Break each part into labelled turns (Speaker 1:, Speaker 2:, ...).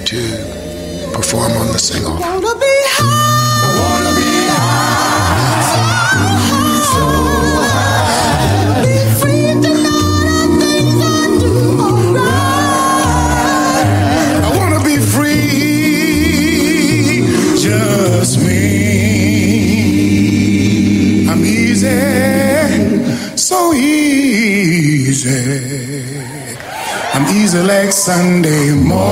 Speaker 1: to perform on the sing-off.
Speaker 2: I wanna be high. I wanna be high. So high. Be free to know the things I do alright.
Speaker 1: I wanna be free, just me. I'm easy, so easy. I'm easy like Sunday morning.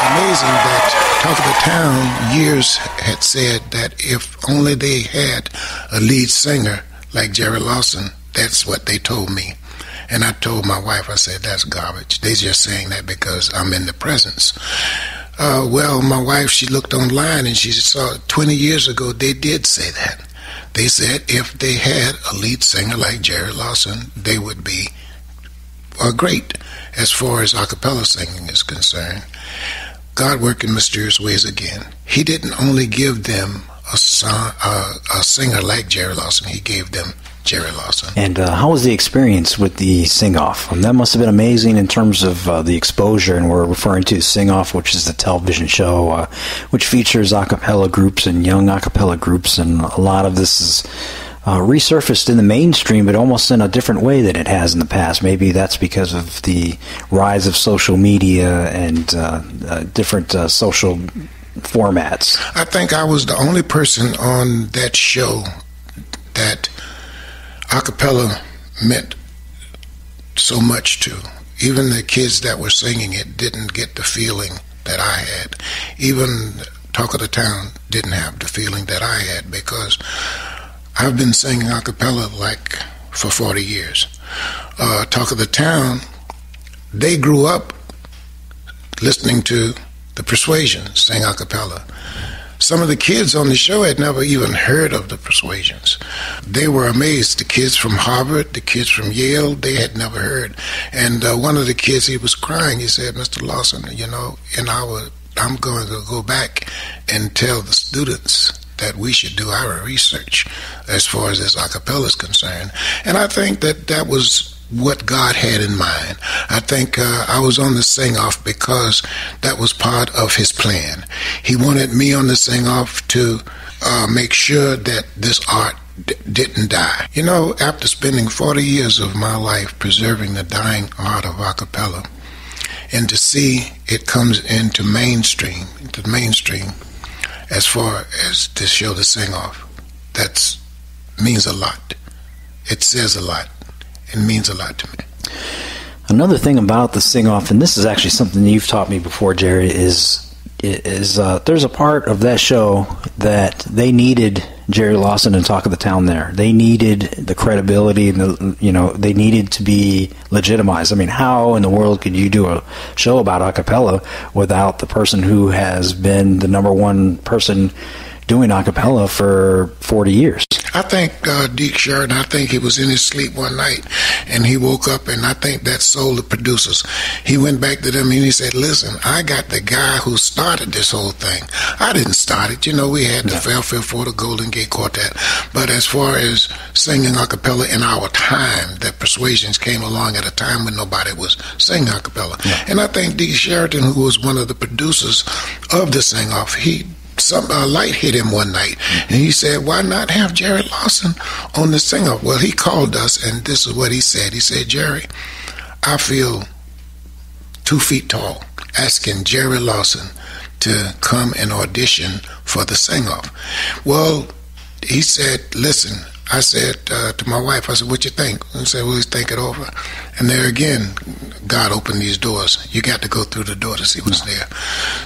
Speaker 1: Amazing that Talk of the Town years had said that if only they had a lead singer like Jerry Lawson, that's what they told me. And I told my wife, I said, that's garbage. They're just saying that because I'm in the presence. Well, my wife, she looked online and she saw 20 years ago they did say that. They said if they had a lead singer like Jerry Lawson, they would be great as far as a cappella singing is concerned. God worked in mysterious ways again. He didn't only give them a singer like Jerry Lawson, he gave them Jerry Lawson.
Speaker 3: And how was the experience with the sing-off? That must have been amazing in terms of the exposure, and we're referring to Sing-Off, which is the television show which features a cappella groups and young a cappella groups, and a lot of this is resurfaced in the mainstream, but almost in a different way than it has in the past. Maybe that's because of the rise of social media and different social formats.
Speaker 1: I think I was the only person on that show that a cappella meant so much to. Even the kids that were singing it didn't get the feeling that I had. Even Talk of the Town didn't have the feeling that I had, because I've been singing a cappella like for 40 years. Talk of the Town, they grew up listening to the Persuasions sing a cappella. Some of the kids on the show had never even heard of the Persuasions. They were amazed. The kids from Harvard, the kids from Yale, they had never heard. And one of the kids, he was crying. He said, Mr. Lawson, you know, I'm going to go back and tell the students that we should do our research as far as this a cappella is concerned. And I think that that was what God had in mind. I think I was on the sing-off because that was part of his plan. He wanted me on the sing-off to make sure that this art didn't die. You know, after spending 40 years of my life preserving the dying art of a cappella, and to see it comes into mainstream as far as to show the sing-off, that means a lot. It says a lot. It means a lot to me.
Speaker 3: Another thing about the sing-off, and this is actually something you've taught me before, Jerry, is there's a part of that show that they needed Jerry Lawson and Talk of the Town there. They needed the credibility, and they needed to be legitimized. I mean, how in the world could you do a show about a cappella without the person who has been the number one person doing a cappella for 40 years?
Speaker 1: I think Deke Sheridan, I think he was in his sleep one night and he woke up, and I think that sold the producers. He went back to them and he said, listen, I got the guy who started this whole thing. I didn't start it. You know, we had the Fairfield for the Golden Gate Quartet. But as far as singing a cappella in our time, that Persuasions came along at a time when nobody was singing a cappella. Yeah. And I think Deke Sheridan, who was one of the producers of the sing-off, some light hit him one night, and he said, why not have Jerry Lawson on the sing-off? Well, he called us, and this is what he said. He said, Jerry, I feel 2 feet tall asking Jerry Lawson to come and audition for the sing-off. Well, he said, listen, I said to my wife, I said, what you think? I said, well, let's think it over. And there again, God opened these doors. You got to go through the door to see what's there.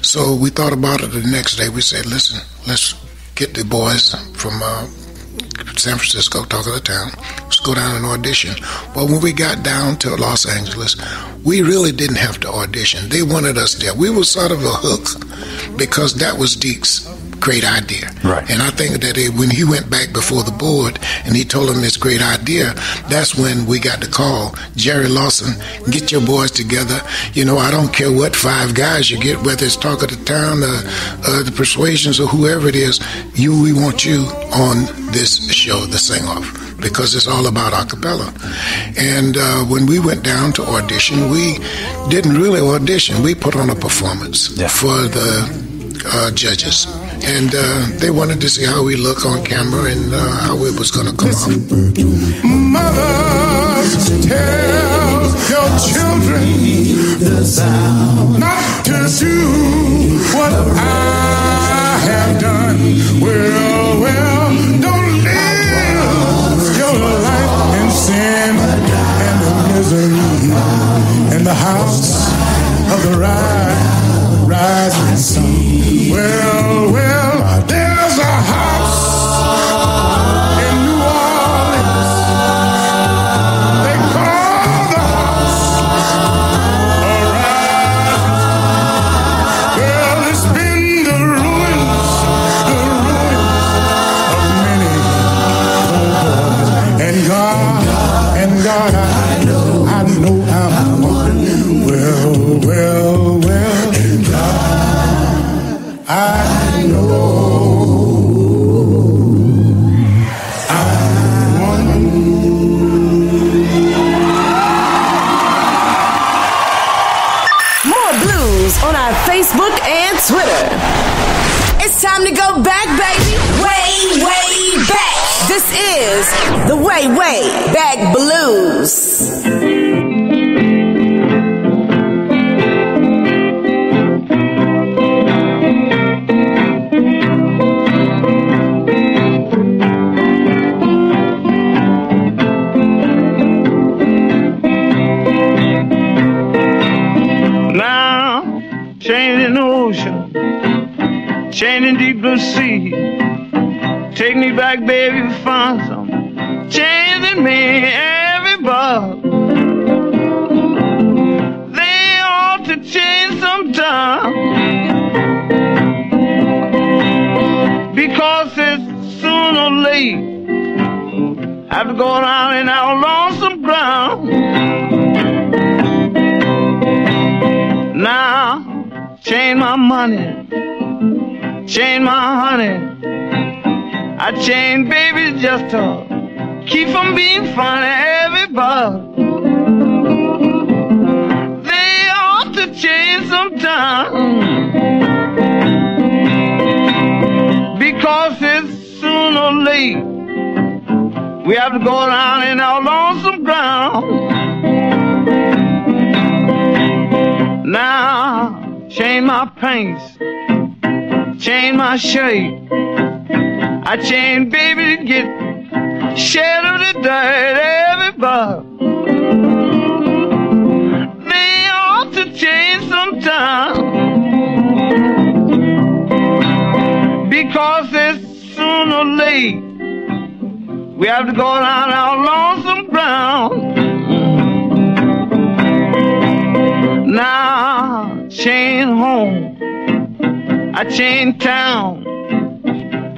Speaker 1: So we thought about it the next day. We said, listen, let's get the boys from San Francisco, Talk of the Town. Let's go down and audition. Well, when we got down to Los Angeles, we really didn't have to audition. They wanted us there. We were sort of a hook because that was Deke's great idea.
Speaker 3: Right.
Speaker 1: And I think that when he went back before the board and he told them this great idea, that's when we got the call, Jerry Lawson, get your boys together. You know, I don't care what 5 guys you get, whether it's Talk of the Town, the Persuasions, or whoever it is, we want you on this show, the sing-off. because it's all about a cappella. And when we went down to audition, we didn't really audition. We put on a performance for the judges. And they wanted to see how we look on camera and how it was going to come off.
Speaker 2: Mothers, tell your children not to do what I have done. Well, don't live your life in sin and in misery in the house of the rising sun. Well, there's a house in New Orleans they call the house of rising. Well, it's been the ruins of many boys. And God, I know I'm one. Well, and God, I know I'm one.
Speaker 4: More blues on our Facebook and Twitter. It's time to go back, baby. Way, way back. This is the Way, Way Back Blues.
Speaker 5: Changing deep blue sea. Take me back, baby, find some changing me, everybody. They ought to change sometime, because it's soon or late. Have to go down in our lonesome ground. Now, change my money, change my honey. I change babies just to keep from being funny, everybody. They ought to change sometime, because it's soon or late. We have to go down in our lonesome ground. Now, change my pants, change my shirt. I change baby to get shed of the dirt, everybody. They ought to change sometime, because it's soon or late. We have to go down our lonesome ground. Now, change home, I change town,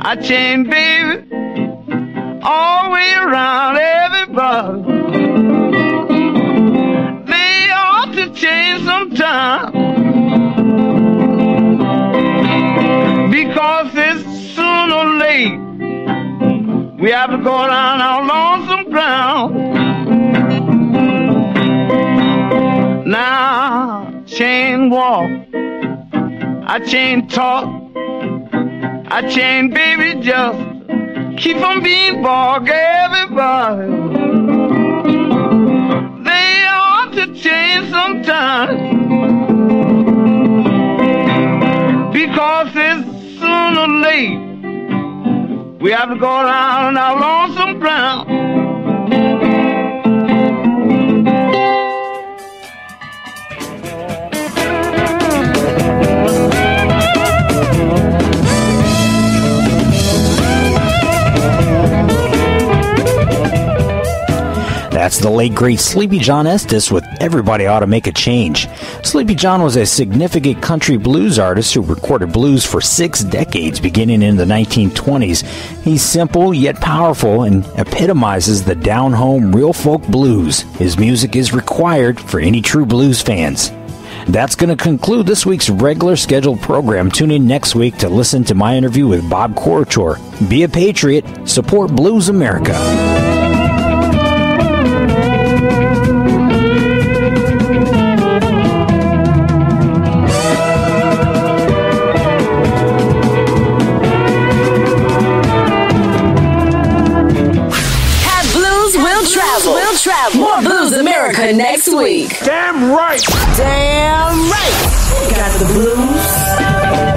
Speaker 5: I change baby, all the way around, everybody. They ought to change sometime, because it's soon or late. We have to go down our lonesome ground. Now, change walk, I change talk, I change baby just keep from being bog, everybody. They ought to change sometime, because it's soon or late. We have to go down our lonesome ground.
Speaker 3: That's the late great Sleepy John Estes with Everybody Ought to Make a Change. Sleepy John was a significant country blues artist who recorded blues for 6 decades, beginning in the 1920s. He's simple yet powerful and epitomizes the down-home real folk blues. His music is required for any true blues fans. That's going to conclude this week's regular scheduled program. Tune in next week to listen to my interview with Bob Corritor. Be a patriot. Support Blues America.
Speaker 4: again next week.
Speaker 5: Damn right.
Speaker 4: Damn right. Got the blues.